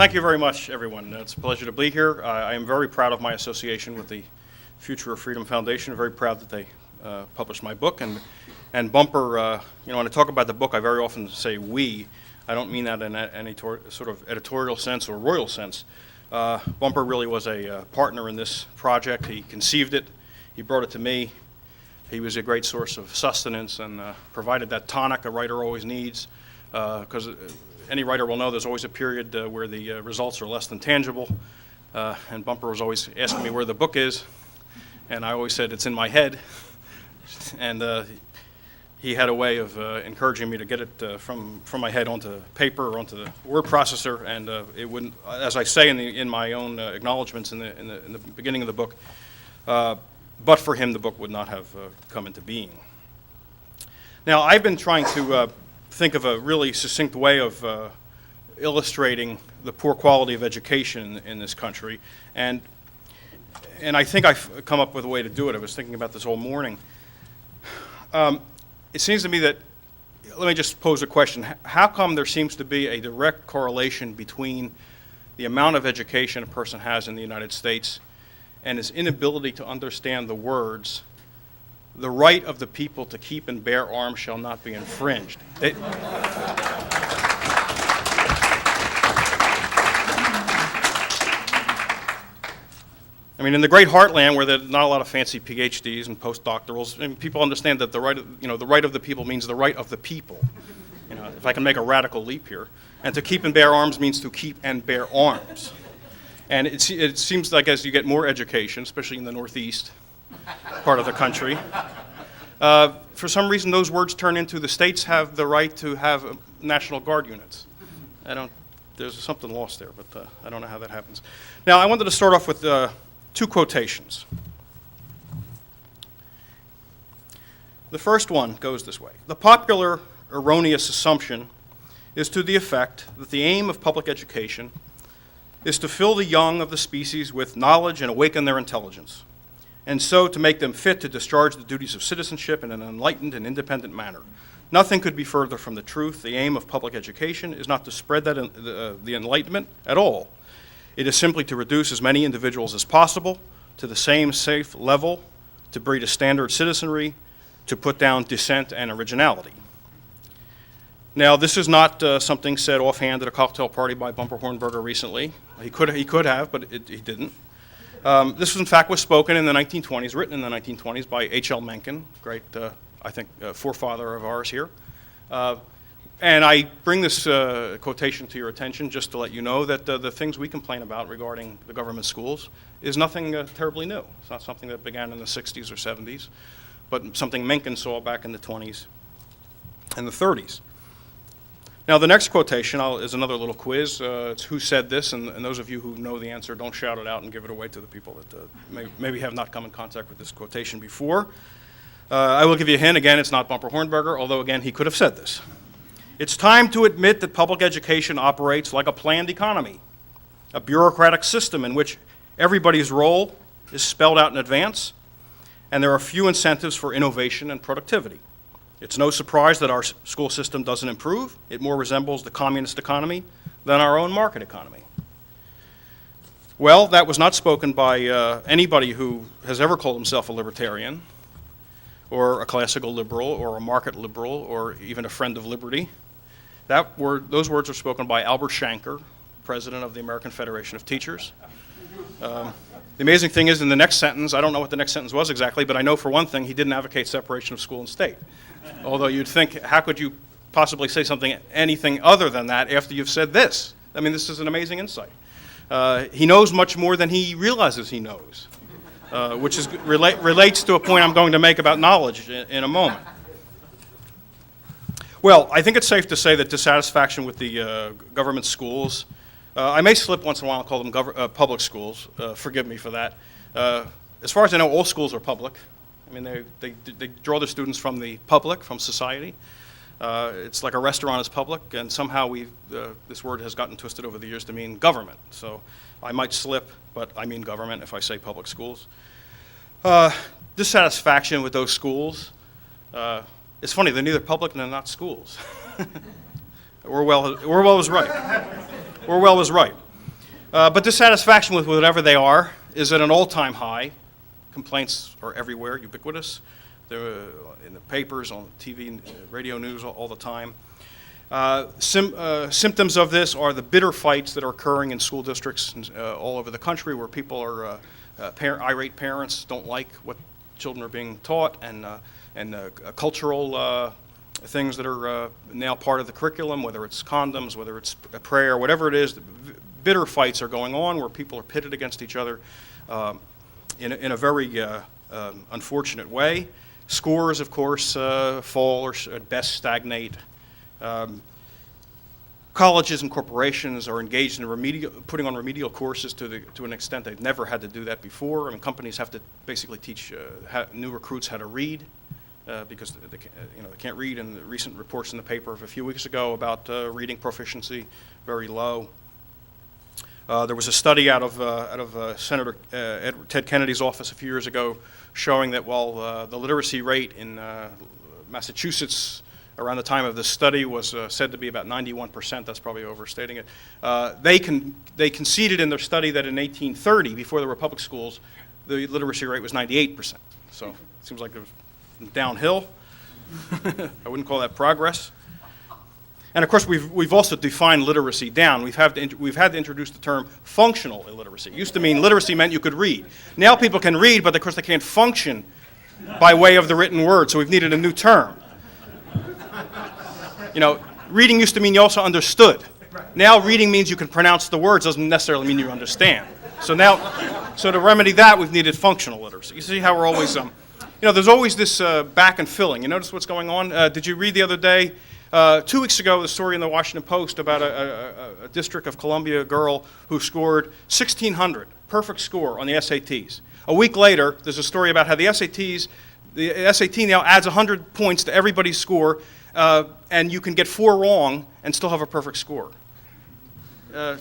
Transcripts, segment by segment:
thank you very much, everyone. It's a pleasure to be here. I am very proud of my association with the Future of Freedom Foundation. Very proud that they published my book. And Bumper, when I talk about the book, I very often say we. I don't mean that in any sort of editorial sense or royal sense. Bumper really was a partner in this project. He conceived it. He brought it to me. He was a great source of sustenance and provided that tonic a writer always needs, because any writer will know there's always a period where the results are less than tangible. And Bumper was always asking me where the book is, and I always said it's in my head. And he had a way of encouraging me to get it from my head onto paper or onto the word processor, and it wouldn't, as I say in my own acknowledgments in the beginning of the book, but for him the book would not have come into being. Now, I've been trying to think of a really succinct way of illustrating the poor quality of education in this country, and I think I've come up with a way to do it. I was thinking about this all morning. It seems to me that, let me just pose a question. How come there seems to be a direct correlation between the amount of education a person has in the United States and his inability to understand the words, "The right of the people to keep and bear arms shall not be infringed"? I mean, in the great heartland, where there's not a lot of fancy PhDs and postdoctorals, and people understand that the right of the people means the right of the people. If I can make a radical leap here, and to keep and bear arms means to keep and bear arms. And it seems like as you get more education, especially in the Northeast part of the country, for some reason those words turn into the states have the right to have National Guard units. There's something lost there, but I don't know how that happens. Now, I wanted to start off with two quotations. The first one goes this way. The popular erroneous assumption is to the effect that the aim of public education is to fill the young of the species with knowledge and awaken their intelligence, and so to make them fit to discharge the duties of citizenship in an enlightened and independent manner. Nothing could be further from the truth. The aim of public education is not to spread the enlightenment at all. It is simply to reduce as many individuals as possible to the same safe level, to breed a standard citizenry, to put down dissent and originality. Now, this is not something said offhand at a cocktail party by Bumper Hornberger recently. He could have, but he didn't. This, in fact, was spoken in the 1920s, written in the 1920s by H.L. Mencken, great, I think, forefather of ours here. And I bring this quotation to your attention just to let you know that the things we complain about regarding the government schools is nothing terribly new. It's not something that began in the 60s or 70s, but something Mencken saw back in the 20s and the 30s. Now, the next quotation is another little quiz. It's who said this, and those of you who know the answer, don't shout it out and give it away to the people that maybe have not come in contact with this quotation before. I will give you a hint. Again, it's not Bumper Hornberger, although, again, he could have said this. It's time to admit that public education operates like a planned economy, a bureaucratic system in which everybody's role is spelled out in advance, and there are few incentives for innovation and productivity. It's no surprise that our school system doesn't improve. It more resembles the communist economy than our own market economy. Well, that was not spoken by anybody who has ever called himself a libertarian, or a classical liberal, or a market liberal, or even a friend of liberty. Those words were spoken by Albert Shanker, president of the American Federation of Teachers. The amazing thing is, in the next sentence, I don't know what the next sentence was exactly, but I know for one thing, he didn't advocate separation of school and state. Although you'd think, how could you possibly say anything other than that after you've said this? I mean, this is an amazing insight. He knows much more than he realizes he knows, which relates to a point I'm going to make about knowledge in a moment. Well, I think it's safe to say that dissatisfaction with the government schools, I may slip once in a while and call them public schools. Forgive me for that. As far as I know, all schools are public. I mean, they draw their students from the public, from society. It's like a restaurant is public, and somehow this word has gotten twisted over the years to mean government. So I might slip, but I mean government if I say public schools. Dissatisfaction with those schools. It's funny, they're neither public nor not schools. Orwell was right. Orwell was right. But dissatisfaction with whatever they are is at an all-time high. Complaints are everywhere, ubiquitous. They're in the papers, on TV, and radio news all the time. Symptoms of this are the bitter fights that are occurring in school districts all over the country, where people are irate parents don't like what children are being taught, and cultural things that are now part of the curriculum, whether it's condoms, whether it's a prayer, whatever it is. Bitter fights are going on where people are pitted against each other in a very unfortunate way. Scores, of course, fall or at best stagnate. Colleges and corporations are engaged in putting on remedial courses to an extent they've never had to do that before. I mean, companies have to basically teach new recruits how to read because they can't read. And the recent reports in the paper of a few weeks ago about reading proficiency very low. There was a study out of Senator Ted Kennedy's office a few years ago showing that while the literacy rate in Massachusetts around the time of this study was said to be about 91%, that's probably overstating it, they conceded in their study that in 1830, before there were public schools, the literacy rate was 98%. So it seems like it was downhill. I wouldn't call that progress. And of course, we've also defined literacy down. We've had to introduce the term functional illiteracy. It used to mean literacy meant you could read. Now people can read, but of course they can't function by way of the written word, so we've needed a new term. Reading used to mean you also understood. Now reading means you can pronounce the words, doesn't necessarily mean you understand. So to remedy that, we've needed functional literacy. You see how we're always, there's always this back and filling. You notice what's going on? Did you read the other day? 2 weeks ago, the story in the Washington Post about a District of Columbia girl who scored 1,600, perfect score on the SATs. A week later, there's a story about how the SAT now adds 100 points to everybody's score, and you can get 4 wrong and still have a perfect score. And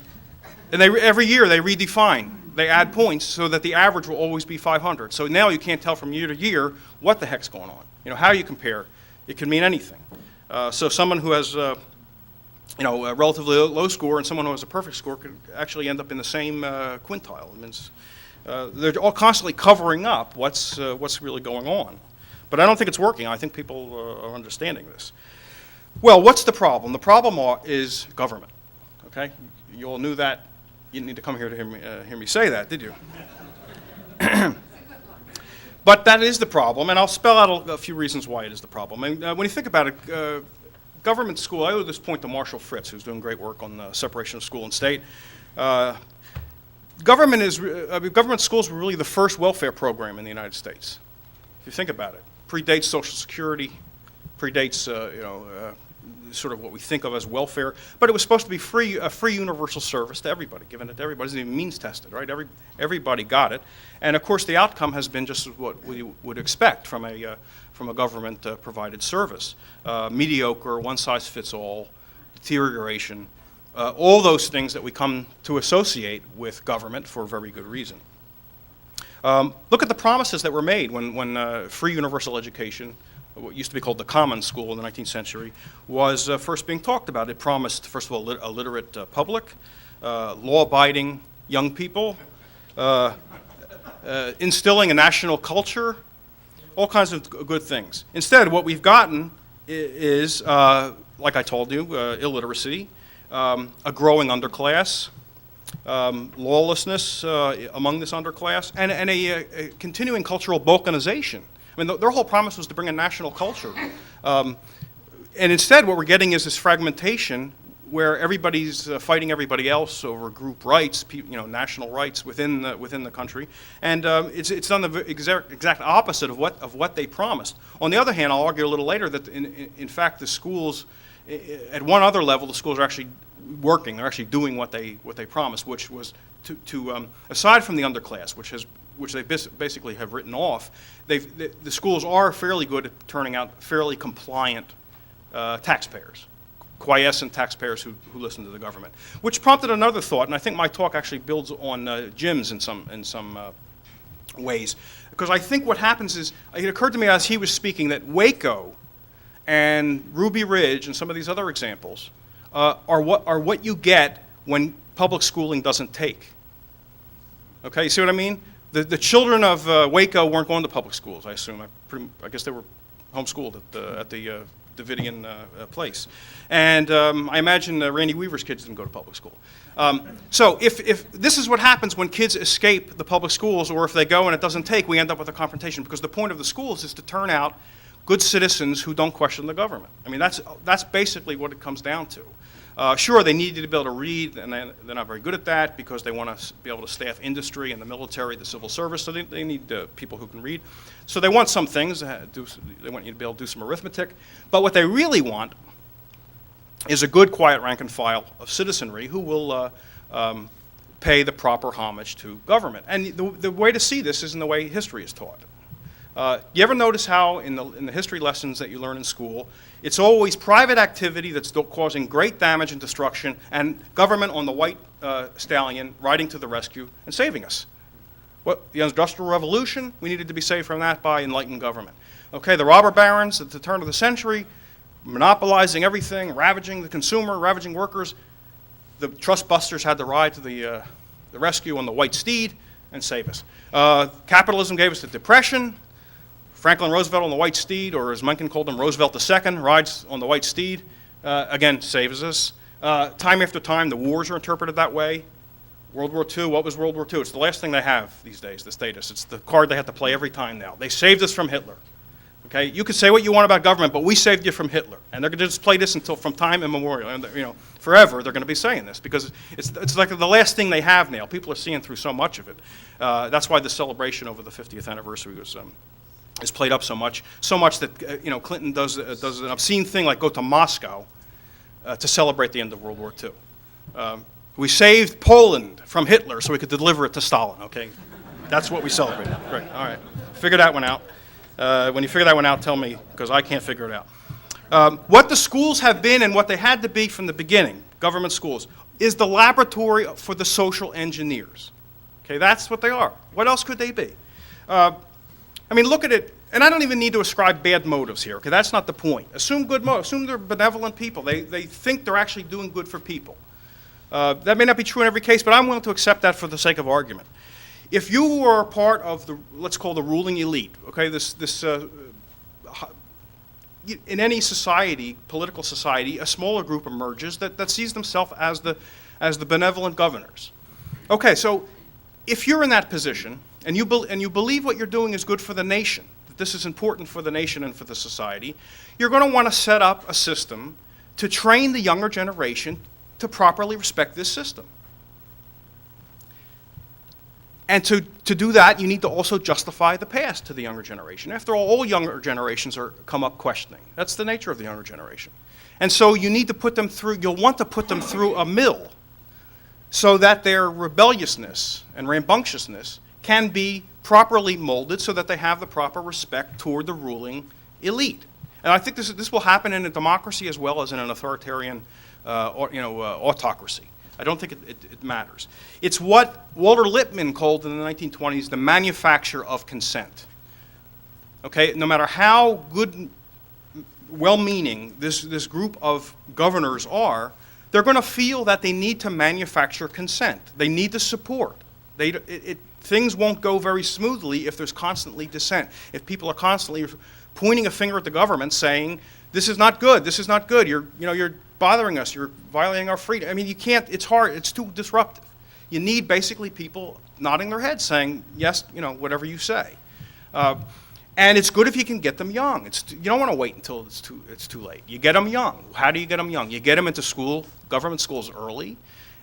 every year they redefine. They add points so that the average will always be 500. So now you can't tell from year to year what the heck's going on. How you compare. It can mean anything. So someone who has, a relatively low score and someone who has a perfect score could actually end up in the same quintile. It means they're all constantly covering up what's really going on. But I don't think it's working. I think people are understanding this. Well, what's the problem? The problem is government. Okay, you all knew that. You didn't need to come here to hear me say that, did you? But that is the problem, and I'll spell out a few reasons why it is the problem. And when you think about it, government school, I owe this point to Marshall Fritz, who's doing great work on the separation of school and state. Government schools were really the first welfare program in the United States. If you think about it, predates Social Security, predates sort of what we think of as welfare, but it was supposed to be a free universal service to everybody, given it to everybody. It wasn't even means tested, right? Everybody got it, and of course the outcome has been just what we would expect from a government provided service: mediocre, one size fits all, deterioration, all those things that we come to associate with government for very good reason. Look at the promises that were made when free universal education, what used to be called the common school in the 19th century, was first being talked about. It promised, first of all, a literate public, law-abiding young people, instilling a national culture, all kinds of good things. Instead, what we've gotten is, like I told you, illiteracy, a growing underclass, lawlessness among this underclass, and a continuing cultural balkanization. I mean, their whole promise was to bring a national culture. And instead, what we're getting is this fragmentation where everybody's fighting everybody else over group rights, national rights within the country. And it's done the exact opposite of what they promised. On the other hand, I'll argue a little later that, in fact, the schools, at one other level, the schools are actually working. They're actually doing what they promised, which was to aside from the underclass, which they basically have written off, the schools are fairly good at turning out fairly compliant taxpayers, quiescent taxpayers who listen to the government. Which prompted another thought, and I think my talk actually builds on Jim's in some ways, because I think what happens is, it occurred to me as he was speaking that Waco and Ruby Ridge and some of these other examples are what you get when public schooling doesn't take. Okay, you see what I mean? The children of Waco weren't going to public schools, I assume. I guess they were homeschooled at the Davidian place. And I imagine Randy Weaver's kids didn't go to public school. So if this is what happens when kids escape the public schools, or if they go and it doesn't take, we end up with a confrontation, because the point of the schools is to turn out good citizens who don't question the government. I mean, that's basically what it comes down to. Sure, they need you to be able to read, and they're not very good at that because they want to be able to staff industry and the military, the civil service, so they need people who can read. So they want some things. They want you to be able to do some arithmetic. But what they really want is a good, quiet rank and file of citizenry who will pay the proper homage to government. And the way to see this is in the way history is taught. You ever notice how in the history lessons that you learn in school, it's always private activity that's causing great damage and destruction, and government on the white stallion riding to the rescue and saving us? What, the Industrial Revolution, we needed to be saved from that by enlightened government. Okay, the robber barons at the turn of the century, monopolizing everything, ravaging the consumer, ravaging workers. The trust busters had to ride to the rescue on the white steed and save us. Capitalism gave us the Depression. Franklin Roosevelt on the white steed, or as Mencken called him, Roosevelt II, rides on the white steed, again, saves us. Time after time, the wars are interpreted that way. World War II, what was World War II? It's the last thing they have these days, the status. It's the card they have to play every time now. They saved us from Hitler. Okay, you can say what you want about government, but we saved you from Hitler. And they're going to just play this until from time immemorial. And, forever they're going to be saying this, because it's like the last thing they have now. People are seeing through so much of it. That's why the celebration over the 50th anniversary is played up so much that Clinton does an obscene thing like go to Moscow to celebrate the end of World War II. We saved Poland from Hitler so we could deliver it to Stalin. Okay, that's what we celebrated. Right. All right. Figure that one out. When you figure that one out, tell me, because I can't figure it out. What the schools have been and what they had to be from the beginning, government schools, is the laboratory for the social engineers. Okay, that's what they are. What else could they be? Look at it, and I don't even need to ascribe bad motives here, okay? That's not the point. Assume good motives. Assume they're benevolent people. They think they're actually doing good for people. That may not be true in every case, but I'm willing to accept that for the sake of argument. If you were part of the, let's call the ruling elite, okay, in any society, political society, a smaller group emerges that sees themselves as the benevolent governors. Okay, so if you're in that position, and you believe what you're doing is good for the nation, that this is important for the nation and for the society, you're going to want to set up a system to train the younger generation to properly respect this system. And to do that, you need to also justify the past to the younger generation. After all younger generations come up questioning. That's the nature of the younger generation. And so you need to put them through, you'll want to put them through a mill so that their rebelliousness and rambunctiousness can be properly molded so that they have the proper respect toward the ruling elite. And I think this will happen in a democracy as well as in an authoritarian autocracy. I don't think it matters. It's what Walter Lippmann called in the 1920s the manufacture of consent. Okay, no matter how good, well-meaning this group of governors are, they're going to feel that they need to manufacture consent. They need the support. Things won't go very smoothly if there's constantly dissent. If people are constantly pointing a finger at the government saying, this is not good, this is not good, you're bothering us, you're violating our freedom. I mean, you can't, it's hard, it's too disruptive. You need basically people nodding their heads saying, yes, whatever you say. And it's good if you can get them young. You don't want to wait until it's too late. You get them young. How do you get them young? You get them into school, government schools early.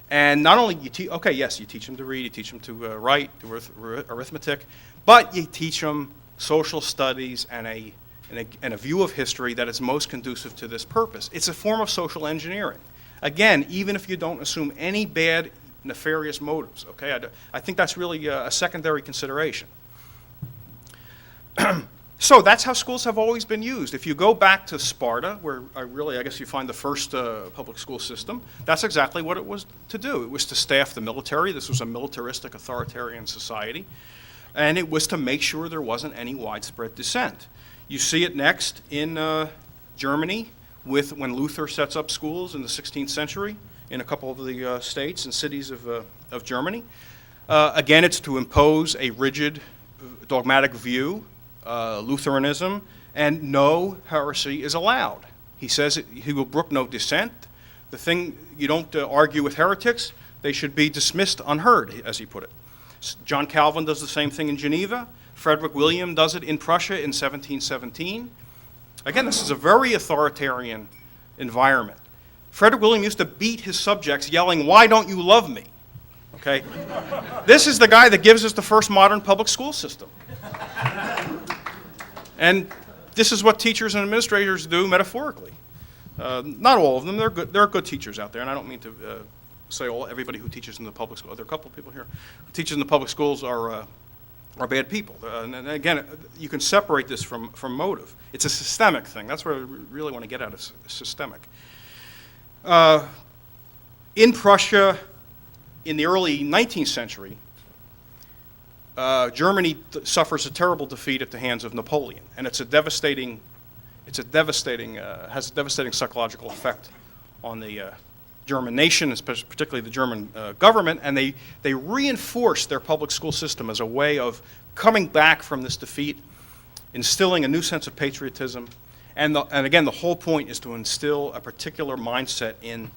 And not only you teach them to read, you teach them to write, do arithmetic, but you teach them social studies and a view of history that is most conducive to this purpose. It's a form of social engineering. Again, even if you don't assume any bad, nefarious motives, okay? I think that's really a secondary consideration. So that's how schools have always been used. If you go back to Sparta, where I guess you find the first public school system, that's exactly what it was to do. It was to staff the military. This was a militaristic, authoritarian society. And it was to make sure there wasn't any widespread dissent. You see it next in Germany when Luther sets up schools in the 16th century. in a couple of the states and cities of Germany. Again, it's to impose a rigid, dogmatic view, Lutheranism, and no heresy is allowed. He says he will brook no dissent. The thing, you don't argue with heretics, they should be dismissed unheard, as he put it. John Calvin does the same thing in Geneva. Frederick William does it in Prussia in 1717. Again, this is a very authoritarian environment. Frederick William used to beat his subjects yelling, "Why don't you love me?" Okay? This is the guy that gives us the first modern public school system. And this is what teachers and administrators do metaphorically. Not all of them. There are good teachers out there, and I don't mean to say everybody who teaches in the public school. There are a couple of people here who teach in the public schools are bad people. And again, you can separate this from motive. It's a systemic thing. That's what I really want to get at, is systemic. In Prussia, in the early 19th century, Germany suffers a terrible defeat at the hands of Napoleon, and has a devastating psychological effect on the German nation, particularly the German government, and they reinforce their public school system as a way of coming back from this defeat, instilling a new sense of patriotism, and again, the whole point is to instill a particular mindset in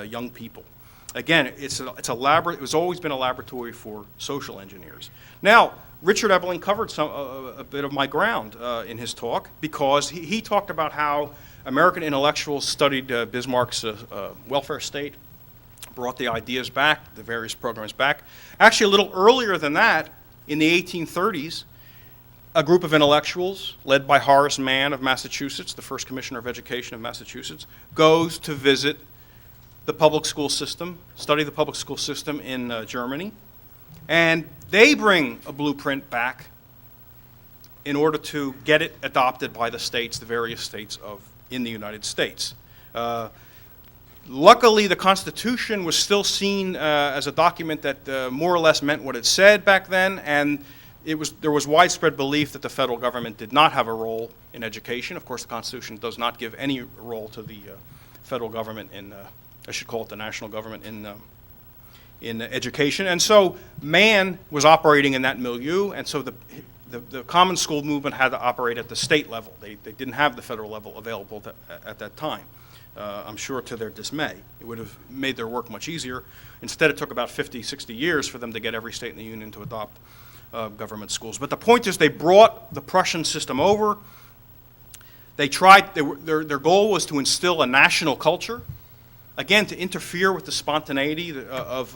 young people. Again, it was always been a laboratory for social engineers. Now, Richard Ebeling covered a bit of my ground in his talk, because he talked about how American intellectuals studied Bismarck's welfare state, brought the ideas back, the various programs back. Actually, a little earlier than that, in the 1830s, a group of intellectuals, led by Horace Mann of Massachusetts, the first commissioner of education of Massachusetts, goes to visit the public school system, study the public school system in Germany, and they bring a blueprint back in order to get it adopted by the states, the various states in the United States. Luckily, the Constitution was still seen as a document that more or less meant what it said back then, and there was widespread belief that the federal government did not have a role in education. Of course, the Constitution does not give any role to the federal government I should call it the national government in education. And so Mann was operating in that milieu, and so the common school movement had to operate at the state level. They didn't have the federal level available at that time. I'm sure to their dismay. It would have made their work much easier. Instead, it took about 50, 60 years for them to get every state in the Union to adopt government schools. But the point is, they brought the Prussian system over. They tried, their goal was to instill a national culture, again, to interfere with the spontaneity of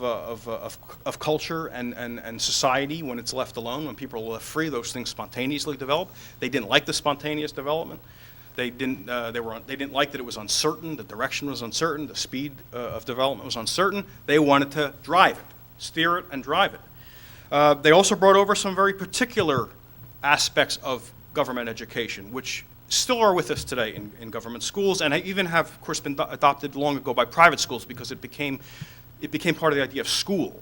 culture and society when it's left alone. When people are left free, those things spontaneously develop. They didn't like the spontaneous development. They didn't like that it was uncertain, the direction was uncertain, the speed of development was uncertain. They wanted to drive it, steer it and drive it. They also brought over some very particular aspects of government education, which still are with us today in government schools, and even have, of course, been adopted long ago by private schools, because it became part of the idea of school.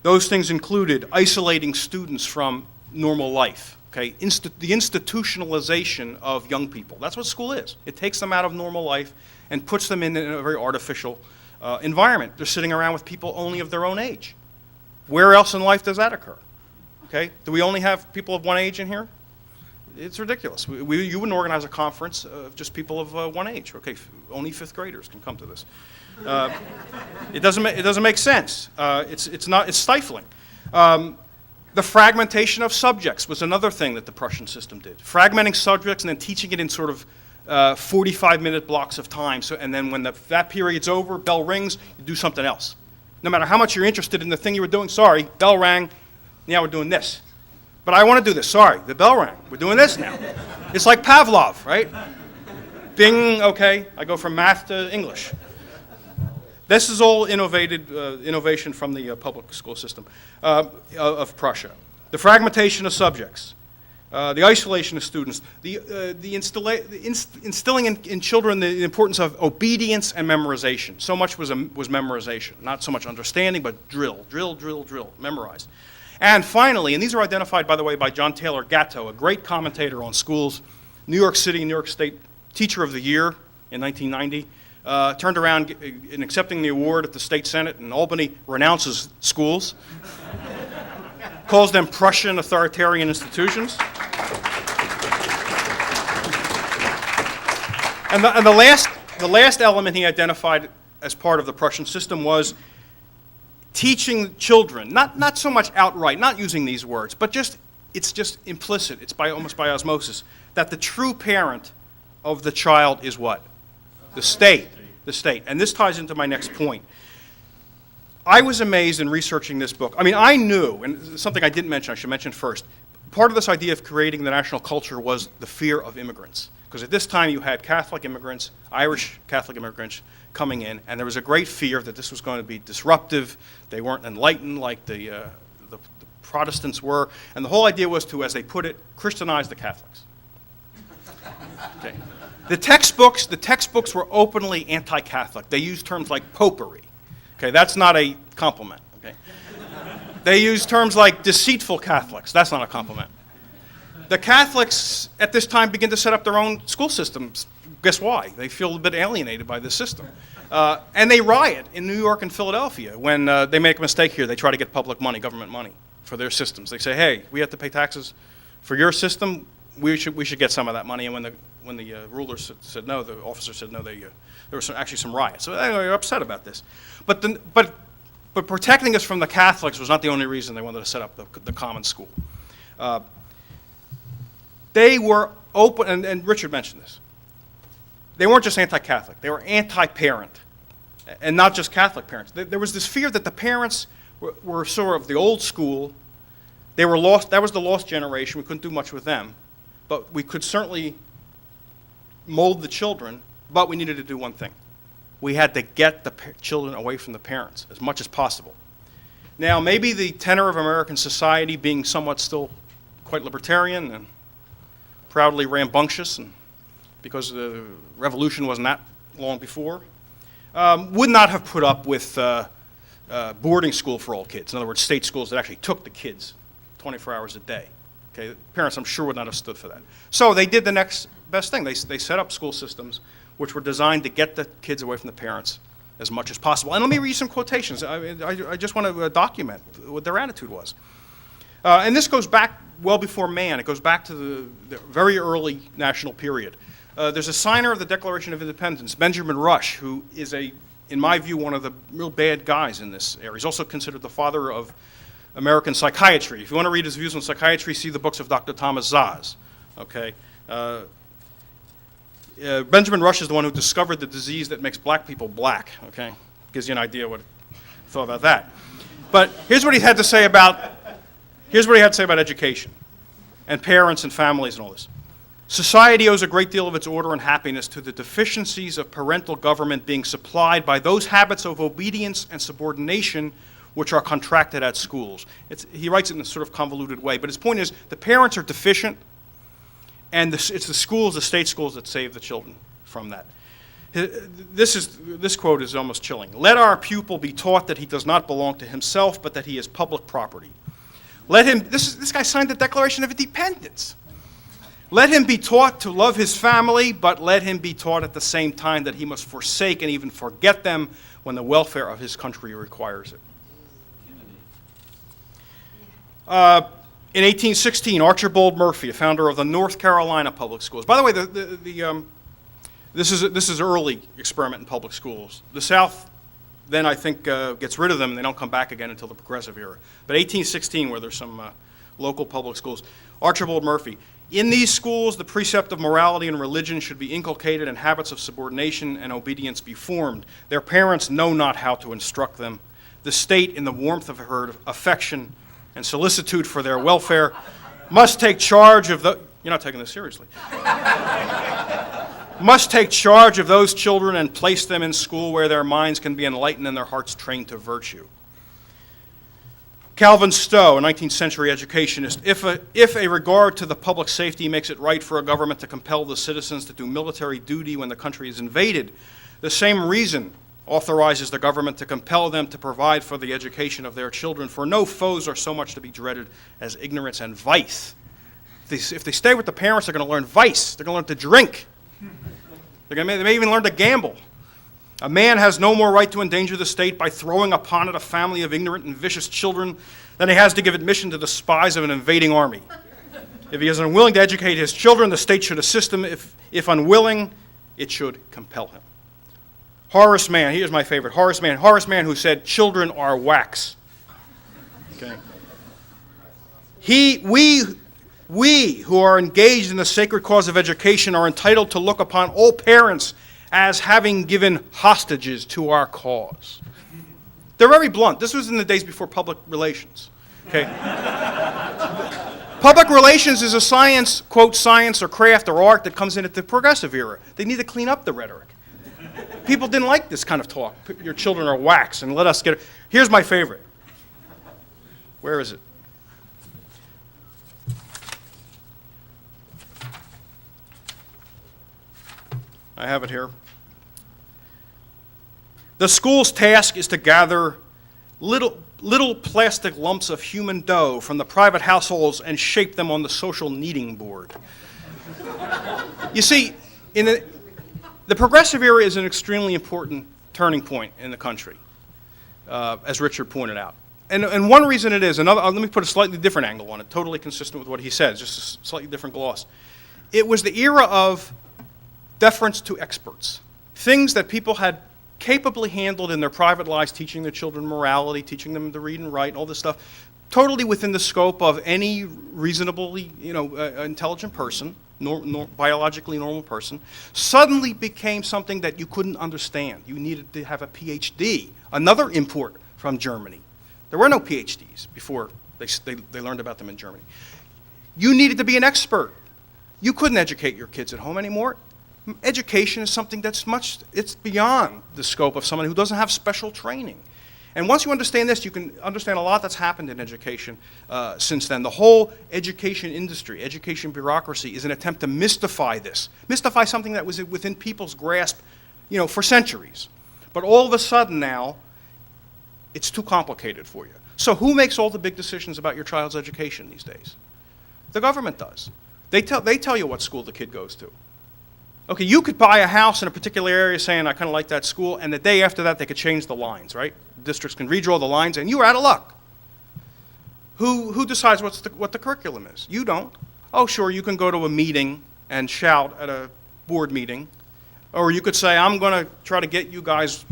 Those things included isolating students from normal life, okay? The institutionalization of young people. That's what school is. It takes them out of normal life and puts them in a very artificial environment. They're sitting around with people only of their own age. Where else in life does that occur? Okay? Do we only have people of one age in here? It's ridiculous. You wouldn't organize a conference of just people of one age. Okay, only fifth graders can come to this. It doesn't make sense. It's stifling. The fragmentation of subjects was another thing that the Prussian system did. Fragmenting subjects and then teaching it in sort of 45-minute blocks of time. And then when that period's over, bell rings, you do something else. No matter how much you're interested in the thing you were doing, sorry, bell rang, now we're doing this. But I want to do this. Sorry, the bell rang. We're doing this now. It's like Pavlov, right? Bing, okay, I go from math to English. This is all innovation from the public school system of Prussia. The fragmentation of subjects, the isolation of students, the instilling in children the importance of obedience and memorization. So much was memorization, not so much understanding, but drill, memorize. And finally, and these are identified, by the way, by John Taylor Gatto, a great commentator on schools, New York City, New York State Teacher of the Year in 1990, turned around in accepting the award at the state senate in Albany, renounces schools, calls them Prussian authoritarian institutions. And the last element he identified as part of the Prussian system was teaching children, not so much outright, not using these words, but it's just implicit, it's almost by osmosis, that the true parent of the child is what? The state. The state. And this ties into my next point. I was amazed in researching this book. I mean, I knew, and something I didn't mention, I should mention first, part of this idea of creating the national culture was the fear of immigrants. Because at this time you had Catholic immigrants, Irish Catholic immigrants coming in, and there was a great fear that this was going to be disruptive. They weren't enlightened like the Protestants were. And the whole idea was to, as they put it, Christianize the Catholics. Okay. The textbooks were openly anti-Catholic. They used terms like popery. Okay, that's not a compliment. Okay. They used terms like deceitful Catholics. That's not a compliment. The Catholics at this time begin to set up their own school systems. Guess why? They feel a bit alienated by this system. And they riot in New York and Philadelphia when they make a mistake here. They try to get public money, government money, for their systems. They say, hey, we have to pay taxes for your system. We should get some of that money. And when the rulers said no, the officer said no, there was actually some riots. So they were upset about this. But protecting us from the Catholics was not the only reason they wanted to set up the common school. They were open, and Richard mentioned this. They weren't just anti-Catholic. They were anti-parent, and not just Catholic parents. There was this fear that the parents were sort of the old school. They were lost. That was the lost generation. We couldn't do much with them, but we could certainly mold the children, but we needed to do one thing. We had to get the children away from the parents as much as possible. Now, maybe the tenor of American society being somewhat still quite libertarian and proudly rambunctious, and because the revolution wasn't that long before, would not have put up with boarding school for all kids. In other words, state schools that actually took the kids 24 hours a day. Okay, parents, I'm sure, would not have stood for that. So they did the next best thing. They set up school systems which were designed to get the kids away from the parents as much as possible. And let me read some quotations. I just want to document what their attitude was. And this goes back well before man. It goes back to the very early national period. There's a signer of the Declaration of Independence, Benjamin Rush, who is, in my view, one of the real bad guys in this area. He's also considered the father of American psychiatry. If you want to read his views on psychiatry, see the books of Dr. Thomas Szasz. Okay. Benjamin Rush is the one who discovered the disease that makes black people black. Okay, gives you an idea what he thought about that. But here's what he had to say about education and parents and families and all this. Society owes a great deal of its order and happiness to the deficiencies of parental government being supplied by those habits of obedience and subordination which are contracted at schools. He writes it in a sort of convoluted way, but his point is the parents are deficient, and it's the schools, the state schools, that save the children from that. This quote is almost chilling. Let our pupil be taught that he does not belong to himself, but that he is public property. Let him, this guy signed the Declaration of Independence. Let him be taught to love his family, but let him be taught at the same time that he must forsake and even forget them when the welfare of his country requires it. In 1816, Archibald Murphy, a founder of the North Carolina public schools. By the way, this is early experiment in public schools. The South then, I think, gets rid of them, and they don't come back again until the Progressive era. But 1816, where there's some local public schools. Archibald Murphy. In these schools, the precept of morality and religion should be inculcated, and habits of subordination and obedience be formed. Their parents know not how to instruct them. The state, in the warmth of her affection and solicitude for their welfare, must take charge of the... You're not taking this seriously. Must take charge of those children and place them in school where their minds can be enlightened and their hearts trained to virtue. Calvin Stowe, a 19th century educationist, if a regard to the public safety makes it right for a government to compel the citizens to do military duty when the country is invaded, the same reason authorizes the government to compel them to provide for the education of their children, for no foes are so much to be dreaded as ignorance and vice. If they stay with the parents, they're going to learn vice. They're going to learn to drink. They may even learn to gamble. A man has no more right to endanger the state by throwing upon it a family of ignorant and vicious children than he has to give admission to the spies of an invading army. If he is unwilling to educate his children, the state should assist him. If unwilling, it should compel him. Horace Mann, here's my favorite, Horace Mann who said, children are wax. Okay. We who are engaged in the sacred cause of education are entitled to look upon all parents as having given hostages to our cause. They're very blunt. This was in the days before public relations. Okay. Public relations is a science, quote, science or craft or art that comes in at the progressive era. They need to clean up the rhetoric. People didn't like this kind of talk. Your children are wax, and let us get it. Here's my favorite. Where is it? I have it here. The school's task is to gather little plastic lumps of human dough from the private households and shape them on the social kneading board. You see, in the progressive era is an extremely important turning point in the country, as Richard pointed out. And one reason it is, let me put a slightly different angle on it, totally consistent with what he says, just a slightly different gloss. It was the era of deference to experts, things that people had capably handled in their private lives, teaching their children morality, teaching them to read and write, all this stuff, totally within the scope of any reasonably, intelligent person, biologically normal person, suddenly became something that you couldn't understand. You needed to have a PhD, another import from Germany. There were no PhDs before they learned about them in Germany. You needed to be an expert. You couldn't educate your kids at home anymore. Education is something it's beyond the scope of someone who doesn't have special training. And once you understand this, you can understand a lot that's happened in education since then. The whole education industry, education bureaucracy, is an attempt to mystify this. Mystify something that was within people's grasp, for centuries. But all of a sudden now, it's too complicated for you. So who makes all the big decisions about your child's education these days? The government does. They tell you what school the kid goes to. Okay, you could buy a house in a particular area saying, I kind of like that school, and the day after that they could change the lines, right? Districts can redraw the lines, and you're out of luck. Who decides what the curriculum is? You don't. Oh, sure, you can go to a meeting and shout at a board meeting, or you could say, I'm going to try to get you guys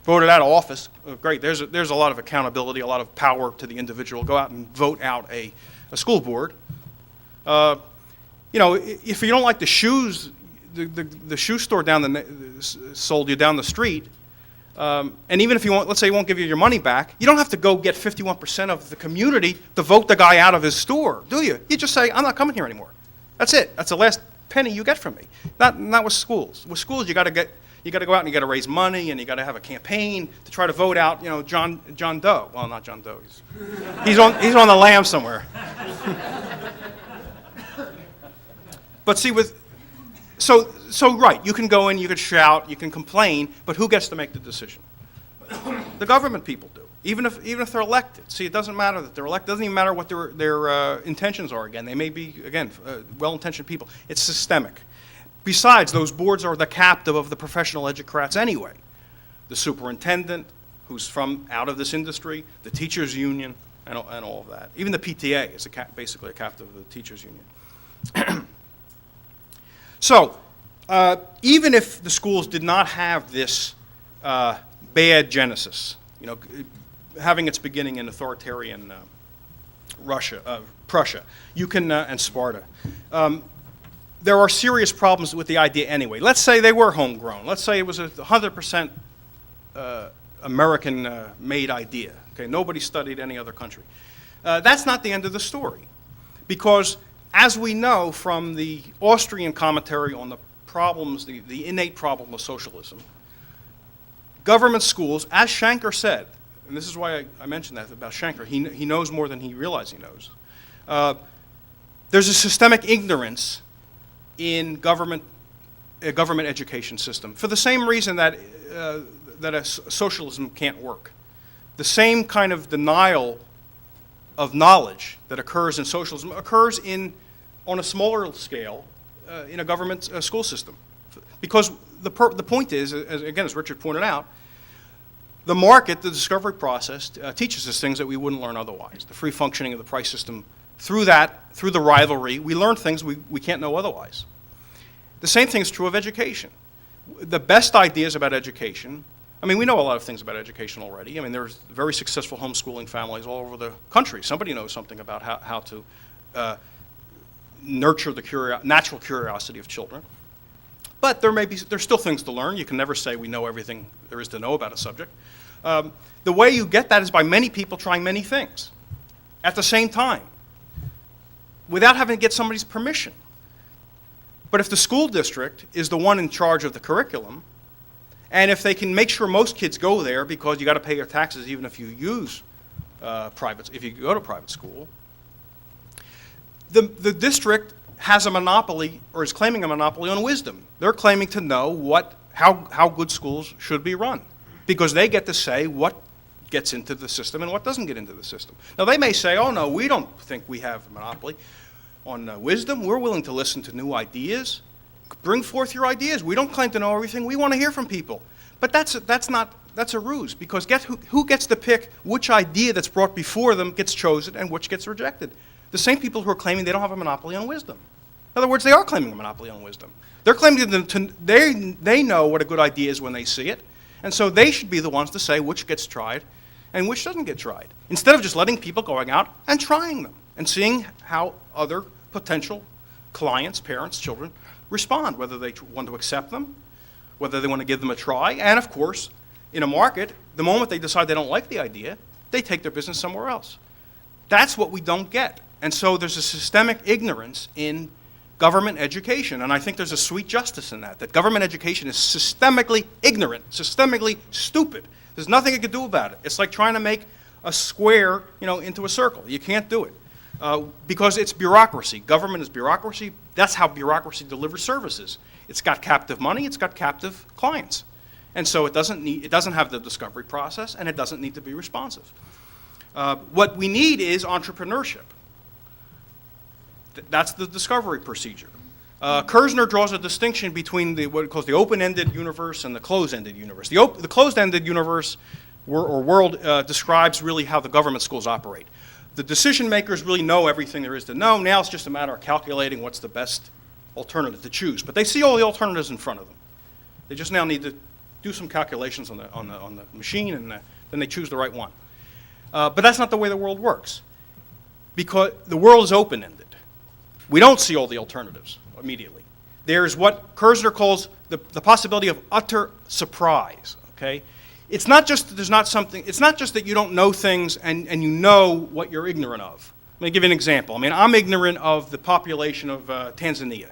voted out of office. Oh, great, there's a lot of accountability, a lot of power to the individual. Go out and vote out a school board. If you don't like the shoes, the shoe store sold you down the street, and even if you want, let's say he won't give you your money back, you don't have to go get 51% of the community to vote the guy out of his store, do you? You just say, I'm not coming here anymore. That's it. That's the last penny you get from me. Not with schools. With schools, you got to go out and you got to raise money and you got to have a campaign to try to vote out, John Doe. Well, not John Doe. He's on the lam somewhere. But see, So right, you can go in, you can shout, you can complain, but who gets to make the decision? The government people do, even if they're elected. See, it doesn't matter that they're elected. It doesn't even matter what their intentions are. Again, they may be well-intentioned people. It's systemic. Besides, those boards are the captive of the professional educrats anyway. The superintendent, who's from out of this industry, the teachers' union, and all of that. Even the PTA is basically a captive of the teachers' union. So, even if the schools did not have this bad genesis, having its beginning in authoritarian Prussia, and Sparta, there are serious problems with the idea anyway. Let's say they were homegrown. Let's say it was a 100% American-made idea. Okay, nobody studied any other country. That's not the end of the story, because as we know from the Austrian commentary on the problems, the innate problem of socialism, government schools, as Shanker said, and this is why I mentioned that about Shanker, he knows more than he realizes he knows. There's a systemic ignorance in a government education system for the same reason that a socialism can't work. The same kind of denial of knowledge that occurs in socialism occurs on a smaller scale in a government school system, because the point is, as Richard pointed out, the market, the discovery process, teaches us things that we wouldn't learn otherwise. The free functioning of the price system, through the rivalry, we learn things we can't know otherwise. The same thing is true of education. The best ideas about education, I mean, we know a lot of things about education already. I mean, there's very successful homeschooling families all over the country. Somebody knows something about how to nurture the natural curiosity of children. But there's still things to learn. You can never say we know everything there is to know about a subject. The way you get that is by many people trying many things at the same time, without having to get somebody's permission. But if the school district is the one in charge of the curriculum, and if they can make sure most kids go there because you got to pay your taxes even if you use if you go to private school, the district has a monopoly, or is claiming a monopoly on wisdom. They're claiming to know how good schools should be run, because they get to say what gets into the system and what doesn't get into the system. Now, they may say, oh, no, we don't think we have a monopoly on wisdom. We're willing to listen to new ideas. Bring forth your ideas. We don't claim to know everything. We want to hear from people. But that's a ruse, because who gets to pick which idea that's brought before them gets chosen and which gets rejected? The same people who are claiming they don't have a monopoly on wisdom. In other words, they are claiming a monopoly on wisdom. They're claiming they know what a good idea is when they see it, and so they should be the ones to say which gets tried and which doesn't get tried, instead of just letting people going out and trying them and seeing how other potential clients, parents, children respond, whether they want to accept them, whether they want to give them a try, and of course, in a market, the moment they decide they don't like the idea, they take their business somewhere else. That's what we don't get. And so there's a systemic ignorance in government education, and I think there's a sweet justice in that government education is systemically ignorant, systemically stupid. There's nothing you can do about it. It's like trying to make a square, into a circle. You can't do it because it's bureaucracy. Government is bureaucracy. That's how bureaucracy delivers services. It's got captive money. It's got captive clients, and so it doesn't have the discovery process, and it doesn't need to be responsive. What we need is entrepreneurship. That's the discovery procedure. Kirzner draws a distinction between what he calls the open-ended universe and the closed-ended universe. The closed-ended universe or world describes really how the government schools operate. The decision makers really know everything there is to know. Now it's just a matter of calculating what's the best alternative to choose. But they see all the alternatives in front of them. They just now need to do some calculations on the machine, and then they choose the right one. But that's not the way the world works, because the world is open-ended. We don't see all the alternatives immediately. There's what Kirzner calls the possibility of utter surprise. Okay, it's not just that you don't know things and you know what you're ignorant of. Let me give you an example. I mean, I'm ignorant of the population of Tanzania,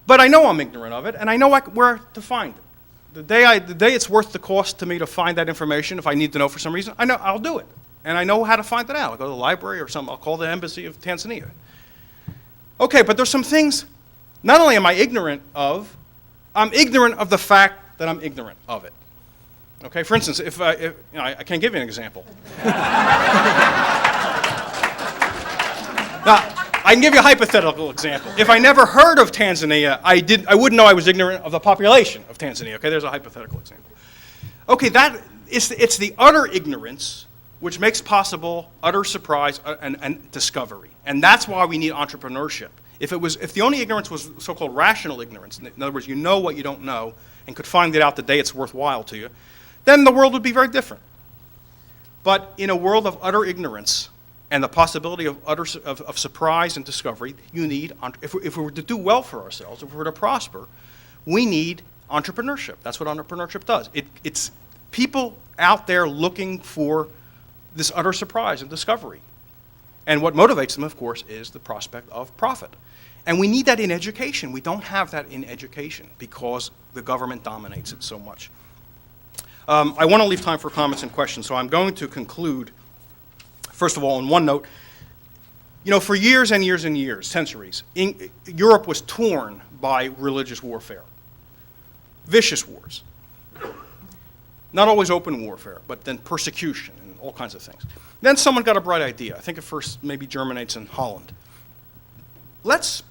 but I know I'm ignorant of it, and I know where to find it. The day it's worth the cost to me to find that information, if I need to know for some reason, I know I'll do it, and I know how to find it out. I'll go to the library or something. I'll call the embassy of Tanzania. Okay, but there's some things, not only am I ignorant of, I'm ignorant of the fact that I'm ignorant of it. Okay, for instance, if I can give you an example. Now, I can give you a hypothetical example. If I never heard of Tanzania, I wouldn't know I was ignorant of the population of Tanzania. Okay, there's a hypothetical example. Okay, it's the utter ignorance which makes possible utter surprise and discovery. And that's why we need entrepreneurship. If the only ignorance was so-called rational ignorance, in other words, you know what you don't know and could find it out the day it's worthwhile to you, then the world would be very different. But in a world of utter ignorance and the possibility of surprise and discovery, you need, if we were to do well for ourselves, if we were to prosper, we need entrepreneurship. That's what entrepreneurship does. It's people out there looking for this utter surprise and discovery. And what motivates them, of course, is the prospect of profit. And we need that in education. We don't have that in education because the government dominates it so much. I want to leave time for comments and questions, so I'm going to conclude, first of all, on one note. For years and years and years, centuries, Europe was torn by religious warfare, vicious wars. Not always open warfare, but then persecution and all kinds of things. Then someone got a bright idea. I think it first maybe germinates in Holland. Let's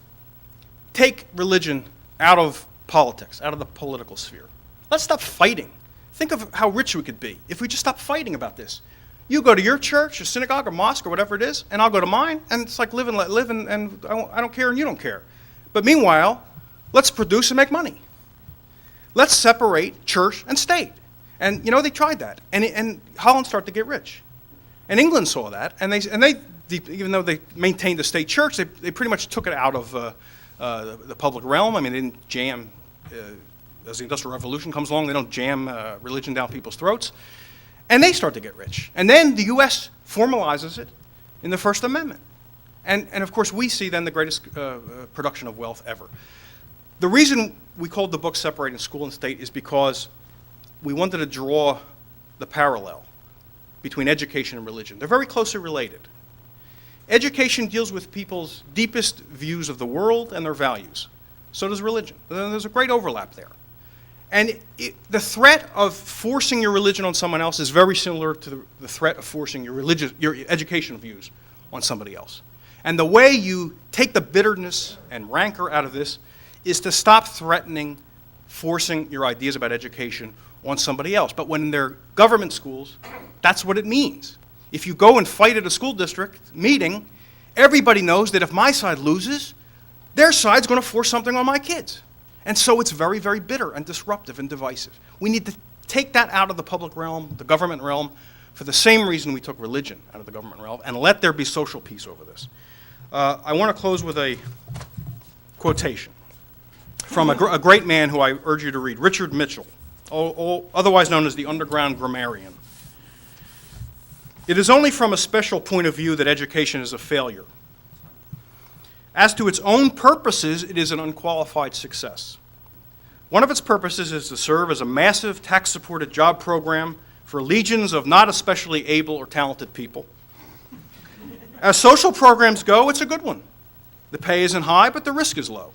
take religion out of politics, out of the political sphere. Let's stop fighting. Think of how rich we could be if we just stopped fighting about this. You go to your church or synagogue or mosque or whatever it is, and I'll go to mine, and it's like live and let live, and I don't care and you don't care. But meanwhile, let's produce and make money. Let's separate church and state. And, they tried that. And Holland started to get rich. And England saw that, and they even though they maintained the state church, they pretty much took it out of the public realm. I mean, they didn't jam, as the Industrial Revolution comes along, they don't jam religion down people's throats. And they start to get rich. And then the U.S. formalizes it in the First Amendment. And of course, we see then the greatest production of wealth ever. The reason we called the book Separating School and State is because we wanted to draw the parallel between education and religion. They're very closely related. Education deals with people's deepest views of the world and their values. So does religion. There's a great overlap there. And the threat of forcing your religion on someone else is very similar to the threat of forcing your educational views on somebody else. And the way you take the bitterness and rancor out of this is to stop threatening forcing your ideas about education on somebody else. But when they're government schools, that's what it means. If you go and fight at a school district meeting, everybody knows that if my side loses, their side's going to force something on my kids. And so it's very, very bitter and disruptive and divisive. We need to take that out of the public realm, the government realm, for the same reason we took religion out of the government realm, and let there be social peace over this. I want to close with a quotation from a great man who I urge you to read, Richard Mitchell, otherwise known as the underground grammarian. It is only from a special point of view that education is a failure. As to its own purposes, it is an unqualified success. One of its purposes is to serve as a massive tax-supported job program for legions of not especially able or talented people. As social programs go, it's a good one. The pay isn't high, but the risk is low.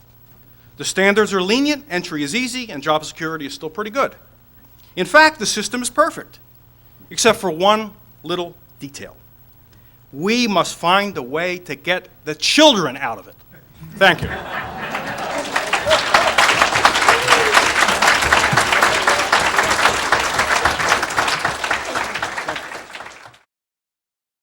The standards are lenient, entry is easy, and job security is still pretty good. In fact, the system is perfect, except for one little detail. We must find a way to get the children out of it. Thank you.